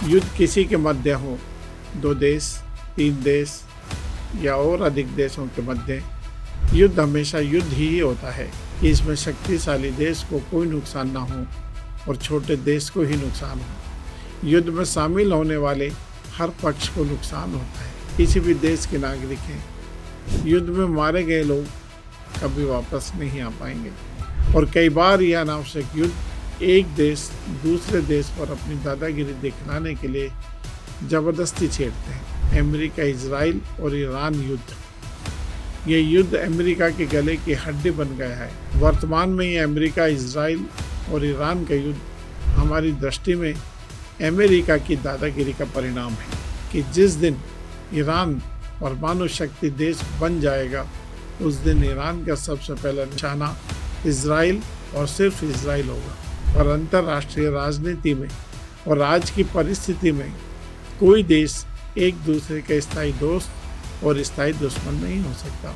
युद्ध किसी के मध्य हो, दो देश, तीन देश या और अधिक देशों के मध्य, युद्ध हमेशा युद्ध ही होता है कि इसमें शक्तिशाली देश को कोई नुकसान ना हो और छोटे देश को ही नुकसान हो। युद्ध में शामिल होने वाले हर पक्ष को नुकसान होता है। किसी भी देश के नागरिक हैं। युद्ध में मारे गए लोग कभी वापस नहीं आ पाएंगे और कई बार यह अनावश्यक युद्ध एक देश दूसरे देश पर अपनी दादागिरी दिखलाने के लिए जबरदस्ती छेड़ते हैं। अमेरिका, इजराइल और ईरान युद्ध। ये युद्ध अमेरिका के गले की हड्डी बन गया है। वर्तमान में ये अमेरिका, इजराइल और ईरान का युद्ध हमारी दृष्टि में अमेरिका की दादागिरी का परिणाम है कि जिस दिन ईरान परमाणु शक्ति देश बन जाएगा उस दिन ईरान का सबसे पहला निशाना इजराइल और सिर्फ इजराइल होगा। और अंतर्राष्ट्रीय राजनीति में और आज की परिस्थिति में कोई देश एक दूसरे का स्थायी दोस्त और स्थायी दुश्मन नहीं हो सकता।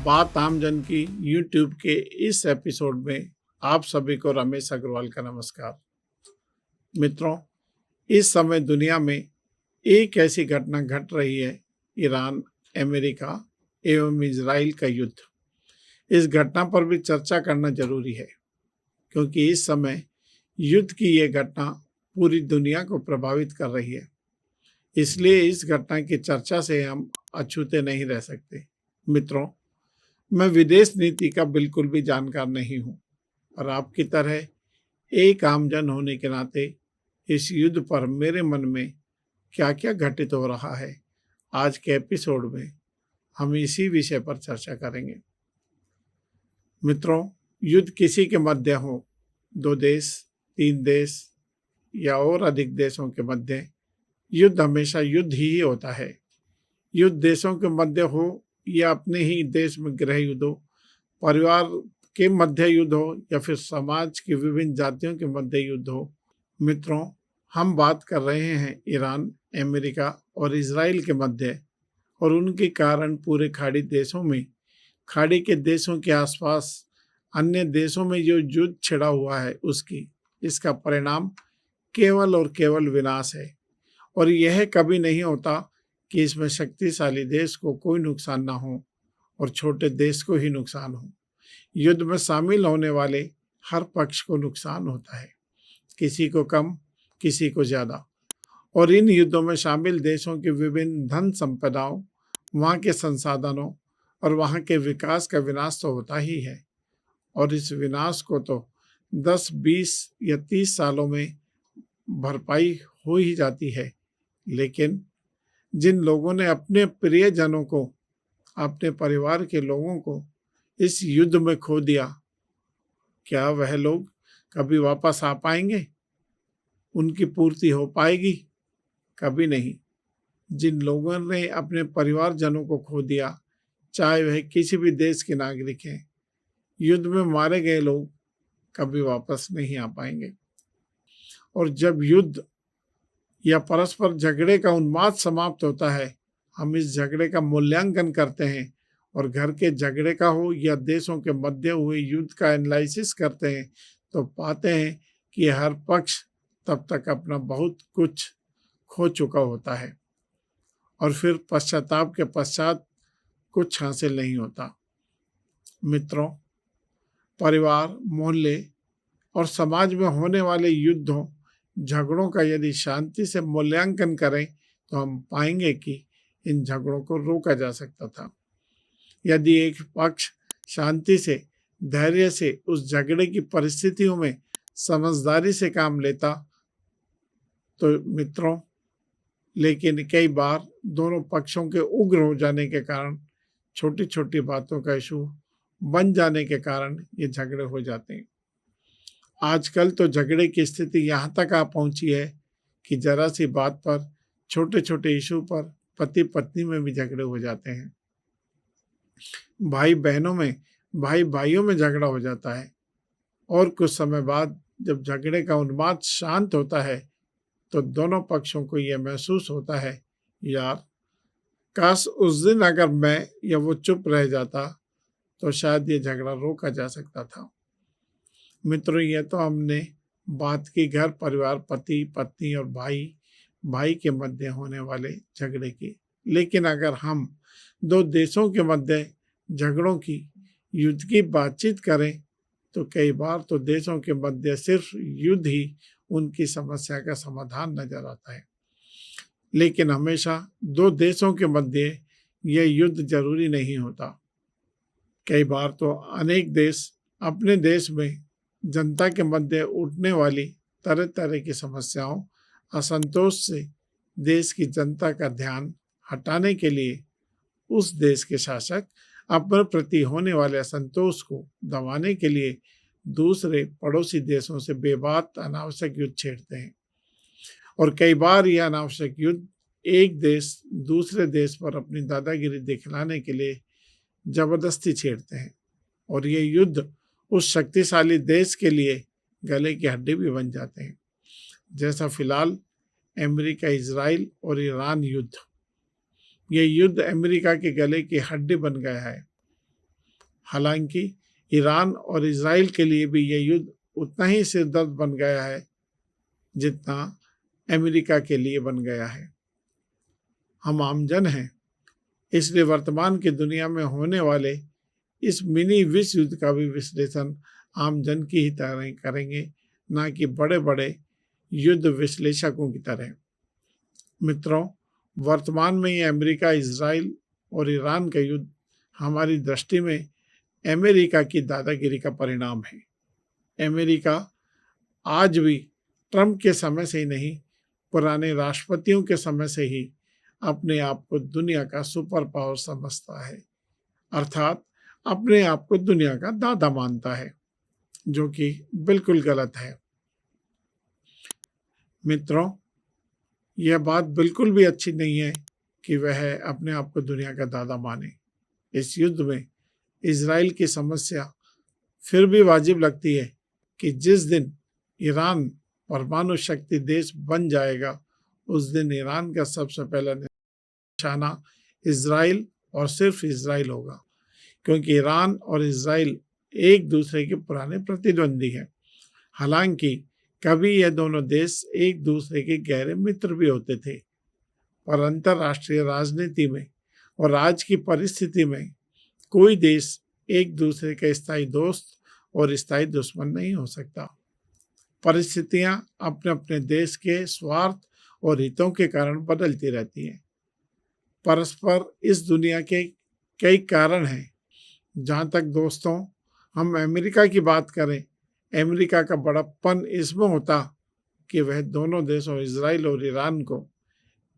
बात आमजन की YouTube के इस एपिसोड में आप सभी को रमेश अग्रवाल का नमस्कार। मित्रों, इस समय दुनिया में एक ऐसी घटना घट रही है, ईरान, अमेरिका एवं इजराइल का युद्ध। इस घटना पर भी चर्चा करना जरूरी है क्योंकि इस समय युद्ध की यह घटना पूरी दुनिया को प्रभावित कर रही है। इसलिए इस घटना की चर्चा से हम अछूते नहीं रह सकते। मित्रों, मैं विदेश नीति का बिल्कुल भी जानकार नहीं हूँ और आपकी तरह एक आमजन होने के नाते इस युद्ध पर मेरे मन में क्या क्या घटित हो रहा है, आज के एपिसोड में हम इसी विषय पर चर्चा करेंगे। मित्रों, युद्ध किसी के मध्य हो, दो देश, तीन देश या और अधिक देशों के मध्य, युद्ध हमेशा युद्ध ही होता है। युद्ध देशों के मध्य हो या अपने ही देश में गृह युद्ध हो, परिवार के मध्य युद्ध हो या फिर समाज की विभिन्न जातियों के मध्य युद्ध हो। मित्रों, हम बात कर रहे हैं ईरान, अमेरिका और इजराइल के मध्य और उनके कारण पूरे खाड़ी देशों में, खाड़ी के देशों के आसपास अन्य देशों में जो युद्ध छिड़ा हुआ है इसका परिणाम केवल और केवल विनाश है। और यह कभी नहीं होता कि इसमें शक्तिशाली देश को कोई नुकसान ना हो और छोटे देश को ही नुकसान हो। युद्ध में शामिल होने वाले हर पक्ष को नुकसान होता है, किसी को कम, किसी को ज़्यादा। और इन युद्धों में शामिल देशों की विभिन्न धन संपदाओं, वहाँ के संसाधनों और वहाँ के विकास का विनाश तो होता ही है। और इस विनाश को तो 10, 20 या 30 सालों में भरपाई हो ही जाती है। लेकिन जिन लोगों ने अपने प्रियजनों को, अपने परिवार के लोगों को इस युद्ध में खो दिया, क्या वह लोग कभी वापस आ पाएंगे? उनकी पूर्ति हो पाएगी? कभी नहीं। जिन लोगों ने अपने परिवारजनों को खो दिया, चाहे वह किसी भी देश के नागरिक हैं, युद्ध में मारे गए लोग कभी वापस नहीं आ पाएंगे। और जब युद्ध या परस्पर झगड़े का उन्माद समाप्त होता है, हम इस झगड़े का मूल्यांकन करते हैं और घर के झगड़े का हो या देशों के मध्य हुए युद्ध का एनालिसिस करते हैं तो पाते हैं कि हर पक्ष तब तक अपना बहुत कुछ खो चुका होता है और फिर पश्चाताप के पश्चात कुछ हासिल नहीं होता। मित्रों, परिवार, मोहल्ले और समाज में होने वाले युद्धों, झगड़ों का यदि शांति से मूल्यांकन करें तो हम पाएंगे कि इन झगड़ों को रोका जा सकता था। यदि एक पक्ष शांति से, धैर्य से उस झगड़े की परिस्थितियों में समझदारी से काम लेता तो मित्रों, लेकिन कई बार दोनों पक्षों के उग्र हो जाने के कारण, छोटी छोटी बातों का इशू बन जाने के कारण ये झगड़े हो जाते हैं। आजकल तो झगड़े की स्थिति यहाँ तक आ पहुँची है कि जरा सी बात पर, छोटे छोटे इशू पर पति पत्नी में भी झगड़े हो जाते हैं। भाई बहनों में, भाई भाइयों में झगड़ा हो जाता है। और कुछ समय बाद जब झगड़े का उन्माद शांत होता है तो दोनों पक्षों को यह महसूस होता है, यार काश उस दिन अगर मैं या वो चुप रह जाता तो शायद ये झगड़ा रोका जा सकता था। मित्रों, ये तो हमने बात की घर परिवार, पति पत्नी और भाई भाई के मध्य होने वाले झगड़े की। लेकिन अगर हम दो देशों के मध्य झगड़ों की, युद्ध की बातचीत करें तो कई बार तो देशों के मध्य सिर्फ युद्ध ही उनकी समस्या का समाधान नजर आता है। लेकिन हमेशा दो देशों के मध्य यह युद्ध जरूरी नहीं होता। कई बार तो अनेक देश अपने देश में जनता के मध्य उठने वाली तरह तरह की समस्याओं, असंतोष से देश की जनता का ध्यान हटाने के लिए उस देश के शासक अपने प्रति होने वाले असंतोष को दबाने के लिए दूसरे पड़ोसी देशों से बेबात अनावश्यक युद्ध छेड़ते हैं। और कई बार यह अनावश्यक युद्ध एक देश दूसरे देश पर अपनी दादागिरी दिखलाने के लिए जबरदस्ती छेड़ते हैं, और ये युद्ध उस शक्तिशाली देश के लिए गले की हड्डी भी बन जाते हैं। जैसा फिलहाल अमेरिका, इजराइल और ईरान युद्ध। ये युद्ध अमेरिका के गले की हड्डी बन गया है। हालांकि ईरान और इजराइल के लिए भी यह युद्ध उतना ही सिरदर्द बन गया है जितना अमेरिका के लिए बन गया है। हम आमजन हैं, इसलिए वर्तमान की दुनिया में होने वाले इस मिनी विश्व युद्ध का भी विश्लेषण आमजन की ही तरह करेंगे, ना कि बड़े बड़े युद्ध विश्लेषकों की तरह। मित्रों, वर्तमान में ये अमेरिका, इजराइल और ईरान का युद्ध हमारी दृष्टि में अमेरिका की दादागिरी का परिणाम है। अमेरिका आज भी ट्रंप के समय से ही नहीं, पुराने राष्ट्रपतियों के समय से ही अपने आप को दुनिया का सुपर पावर समझता है, अर्थात अपने आप को दुनिया का दादा मानता है, जो कि बिल्कुल गलत है। मित्रों, यह बात बिल्कुल भी अच्छी नहीं है कि वह अपने आप को दुनिया का दादा माने। इस युद्ध में इजराइल की समस्या फिर भी वाजिब लगती है कि जिस दिन ईरान परमाणु शक्ति देश बन जाएगा, उस दिन ईरान का सबसे पहला निशाना इजराइल और सिर्फ इजराइल होगा, क्योंकि ईरान और इजराइल एक दूसरे के पुराने प्रतिद्वंदी हैं। हालांकि कभी यह दोनों देश एक दूसरे के गहरे मित्र भी होते थे, पर अंतर्राष्ट्रीय राजनीति में और आज की परिस्थिति में कोई देश एक दूसरे का स्थायी दोस्त और स्थायी दुश्मन नहीं हो सकता। परिस्थितियां अपने अपने देश के स्वार्थ और हितों के कारण बदलती रहती हैं। परस्पर इस दुनिया के कई कारण हैं। जहाँ तक दोस्तों हम अमेरिका की बात करें, अमेरिका का बड़प्पन इसमें होता कि वह दोनों देशों इजराइल और ईरान को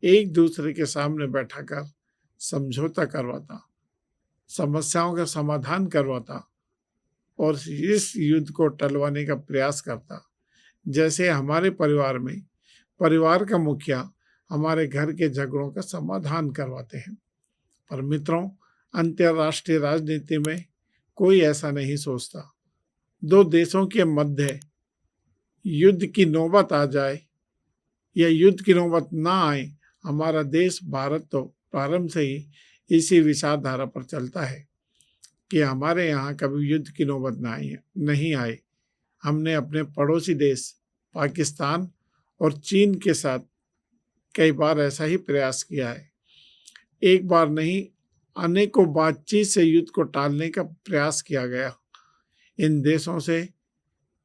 एक दूसरे के सामने बैठाकर समझौता करवाता, समस्याओं का समाधान करवाता और इस युद्ध को टलवाने का प्रयास करता। जैसे हमारे परिवार में परिवार का मुखिया हमारे घर के झगड़ों का समाधान करवाते हैं। पर मित्रों, अंतर्राष्ट्रीय राजनीति में कोई ऐसा नहीं सोचता। दो देशों के मध्य युद्ध की नौबत आ जाए या युद्ध की नौबत ना आए, हमारा देश भारत तो प्रारंभ से ही इसी विचारधारा पर चलता है कि हमारे यहाँ कभी युद्ध की नौबत नहीं आए। हमने अपने पड़ोसी देश पाकिस्तान और चीन के साथ कई बार ऐसा ही प्रयास किया है। एक बार नहीं, अनेकों बातचीत से युद्ध को टालने का प्रयास किया गया। इन देशों से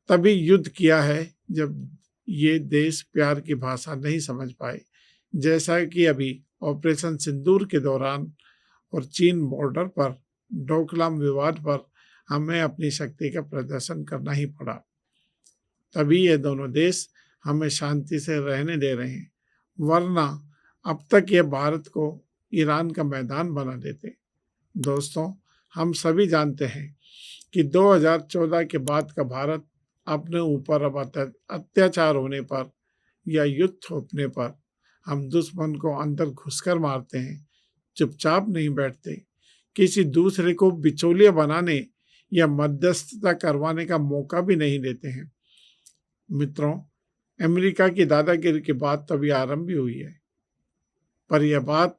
तभी युद्ध किया है जब ये देश प्यार की भाषा नहीं समझ पाए, जैसा कि अभी ऑपरेशन सिंदूर के दौरान और चीन बॉर्डर पर डोकलाम विवाद पर हमें अपनी शक्ति का प्रदर्शन करना ही पड़ा। तभी ये दोनों देश हमें शांति से रहने दे रहे हैं, वरना अब तक ये भारत को ईरान का मैदान बना देते। दोस्तों, हम सभी जानते हैं कि 2014 के बाद का भारत अपने ऊपर अब अत्याचार होने पर या युद्ध थोपने पर हम दुश्मन को अंदर घुसकर मारते हैं, चुपचाप नहीं बैठते, किसी दूसरे को बिचौलिया बनाने या मध्यस्थता करवाने का मौका भी नहीं देते हैं। मित्रों, अमेरिका की दादागिरी की बात तभी आरंभ भी हुई है, पर यह बात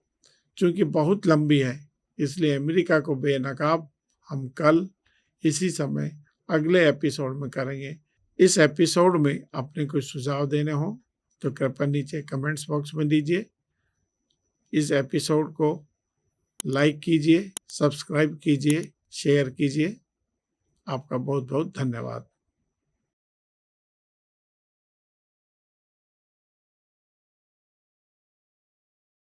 चूंकि बहुत लंबी है, इसलिए अमेरिका को बेनकाब हम कल इसी समय अगले एपिसोड में करेंगे। इस एपिसोड में अपने कोई सुझाव देने हो तो कृपया नीचे कमेंट्स बॉक्स में दीजिए। इस एपिसोड को लाइक कीजिए, सब्सक्राइब कीजिए, शेयर कीजिए। आपका बहुत बहुत धन्यवाद।